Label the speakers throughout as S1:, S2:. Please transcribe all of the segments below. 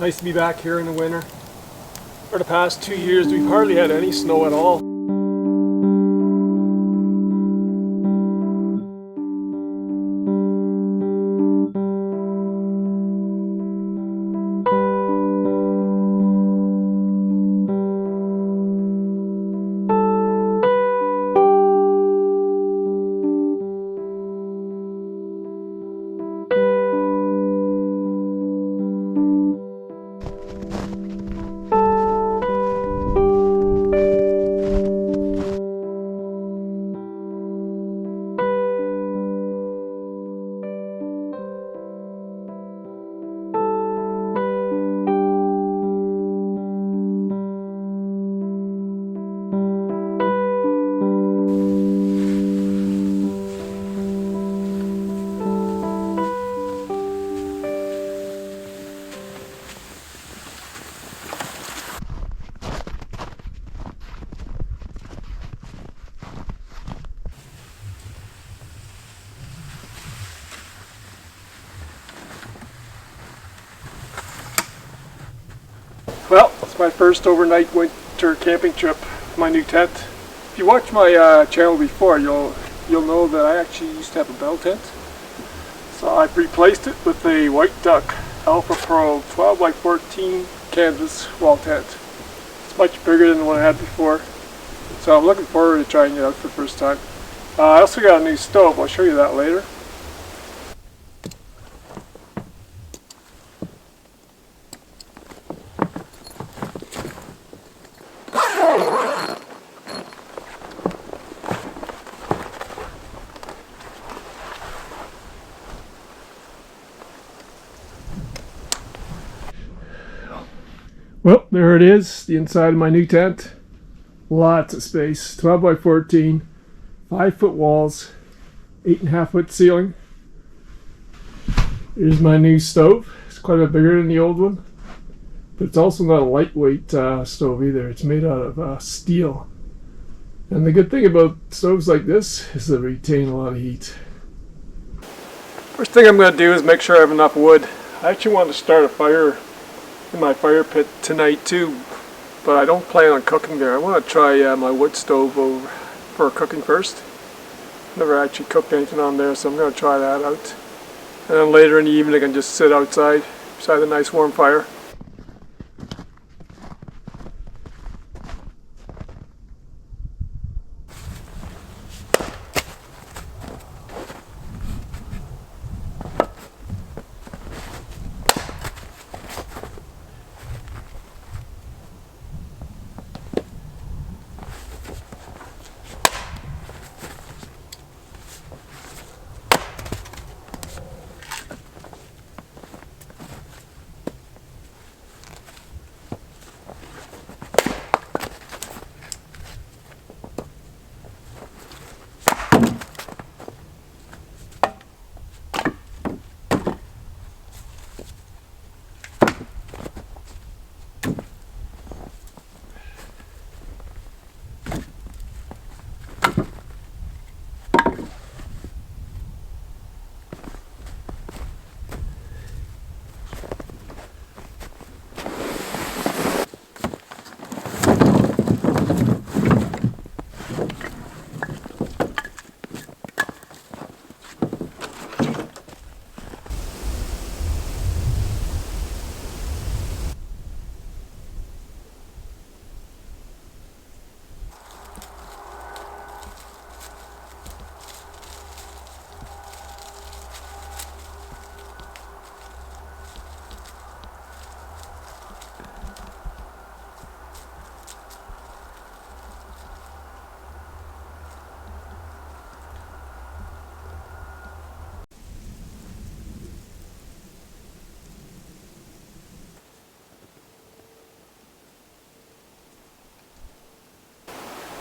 S1: Nice to be back here in the winter. For the past 2 years, we've hardly had any snow at all. Well, it's my first overnight winter camping trip with my new tent. If you watched my channel before, you'll know that I actually used to have a bell tent. So I replaced it with a White Duck Alpha Pro 12 by 14 canvas wall tent. It's much bigger than the one I had before, so I'm looking forward to trying it out for the first time. I also got a new stove. I'll show you that later. Well, there it is, the inside of my new tent. Lots of space, 12 by 14, 5-foot walls, 8.5-foot ceiling. Here's my new stove. It's quite a bit bigger than the old one, but it's also not a lightweight stove either. It's made out of steel. And the good thing about stoves like this is they retain a lot of heat. First thing I'm going to do is make sure I have enough wood. I actually want to start a fire in my fire pit tonight too, but I don't plan on cooking there. I want to try my wood stove over for cooking first. Never actually cooked anything on there, so I'm going to try that out. And then later in the evening I can just sit outside beside a nice warm fire.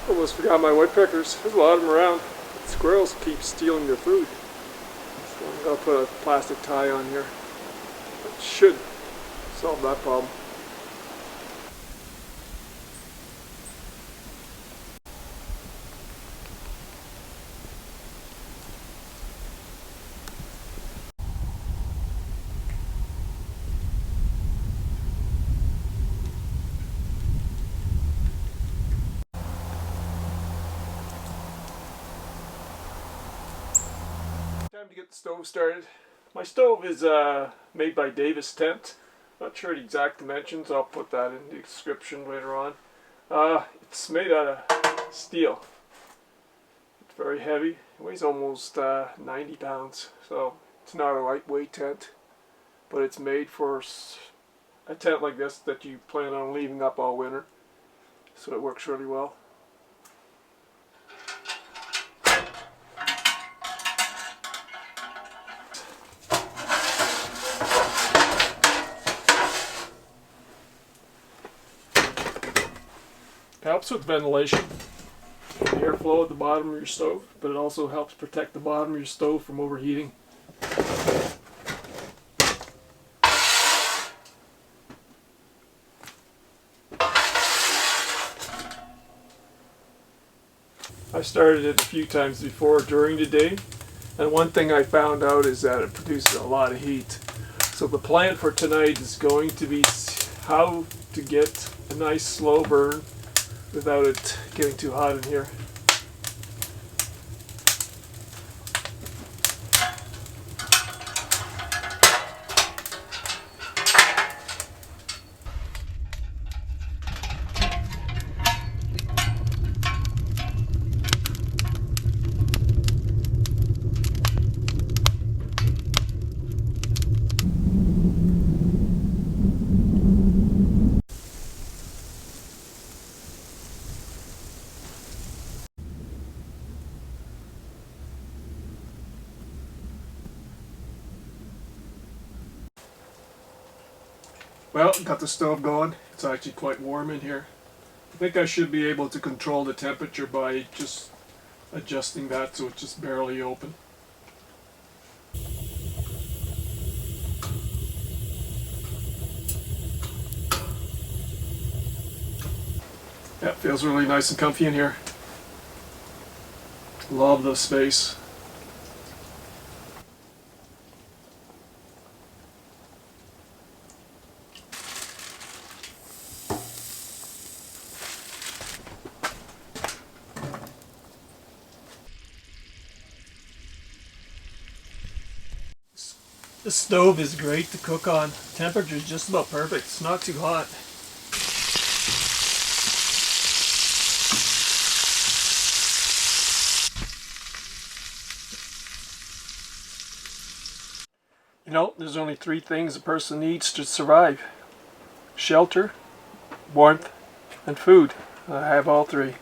S1: Almost forgot my woodpeckers. There's a lot of them around. Squirrels keep stealing their food. So I'm going to put a plastic tie on here. That should solve that problem. Time to get the stove started. My stove is made by Davis Tent. Not sure the exact dimensions. I'll put that in the description later on. It's made out of steel. It's very heavy. It weighs almost 90 pounds. So it's not a lightweight tent. But it's made for a tent like this that you plan on leaving up all winter. So it works really well. It helps with ventilation, airflow at the bottom of your stove, but it also helps protect the bottom of your stove from overheating. I started it a few times before during the day, and one thing I found out is that it produces a lot of heat. So the plan for tonight is going to be how to get a nice slow burn without it getting too hot in here. Well, got the stove going. It's actually quite warm in here. I think I should be able to control the temperature by just adjusting that so it's just barely open. Yeah, it feels really nice and comfy in here. Love the space. The stove is great to cook on. Temperature is just about perfect. It's not too hot. You know, there's only 3 things a person needs to survive: shelter, warmth, and food. I have all 3.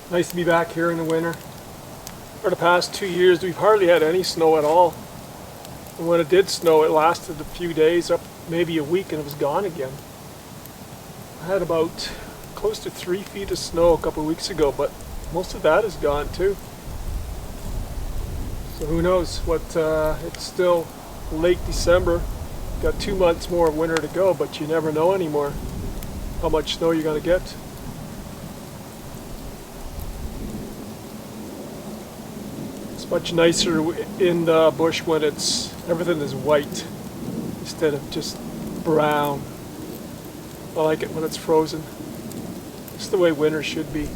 S1: Nice to be back here in the winter. For the past 2 years we've hardly had any snow at all. And when it did snow, it lasted a few days, up maybe a week, and it was gone again. I had about close to 3 feet of snow a couple of weeks ago, but most of that is gone too. So who knows what, it's still late December. Got 2 months more of winter to go, but you never know anymore how much snow you're going to get. It's much nicer in the bush when everything is white instead of just brown. I like it when it's frozen. It's the way winter should be.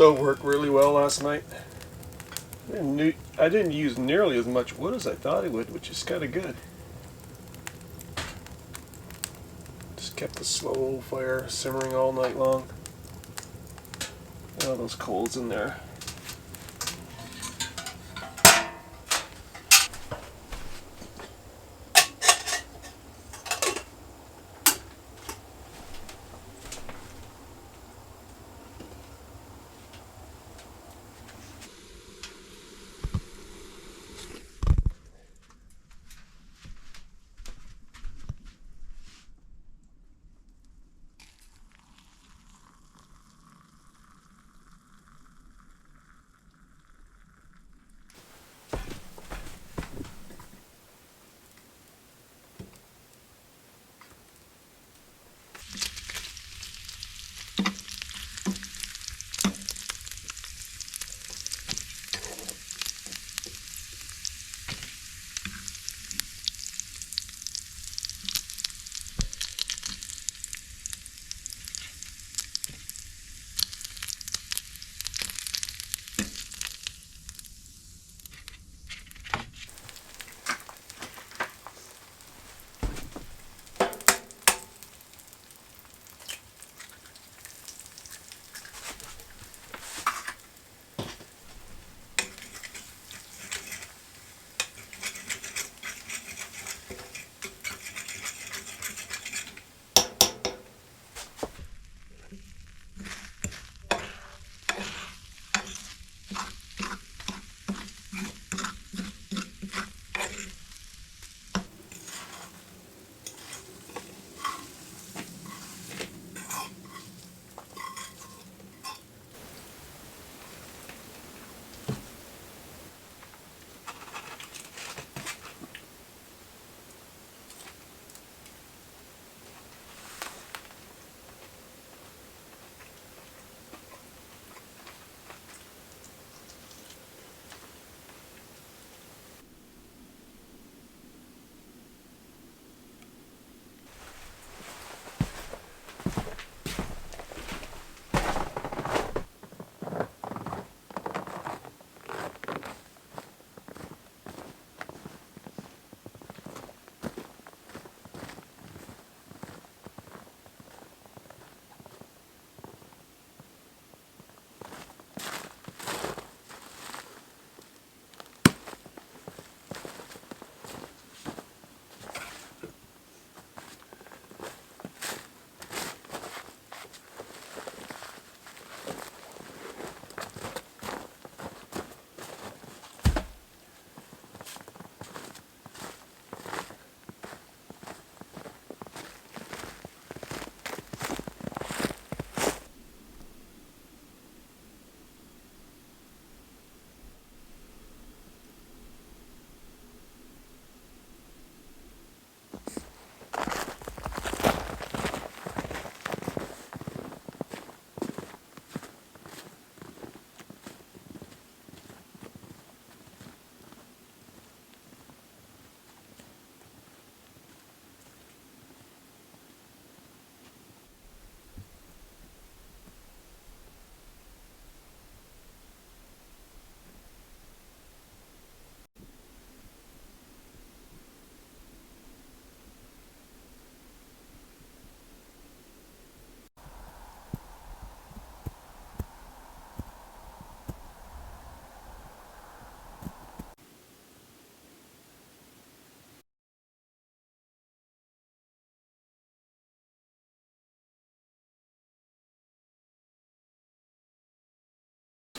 S2: stove worked really well last night. I didn't use nearly as much wood as I thought it would, which is kind of good. Just kept the slow fire simmering all night long. Oh, those coals in there.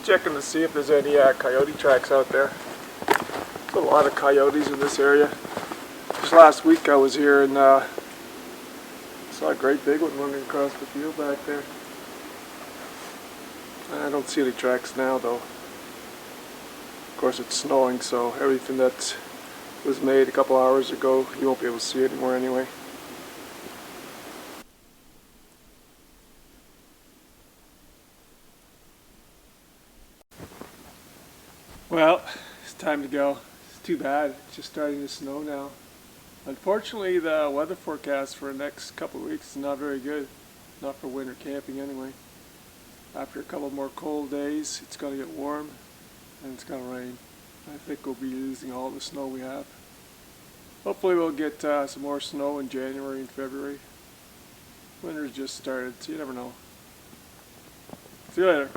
S2: Checking to see if there's any coyote tracks out there. There's a lot of coyotes in this area. Just last week I was here and saw a great big one running across the field back there. I don't see any tracks now though. Of course it's snowing, so everything that was made a couple hours ago you won't be able to see anymore anyway. Well, it's time to go. It's too bad. It's just starting to snow now. Unfortunately, the weather forecast for the next couple of weeks is not very good. Not for winter camping anyway. After a couple more cold days, it's going to get warm and it's going to rain. I think we'll be losing all the snow we have. Hopefully we'll get some more snow in January and February. Winter's just started, so you never know. See you later.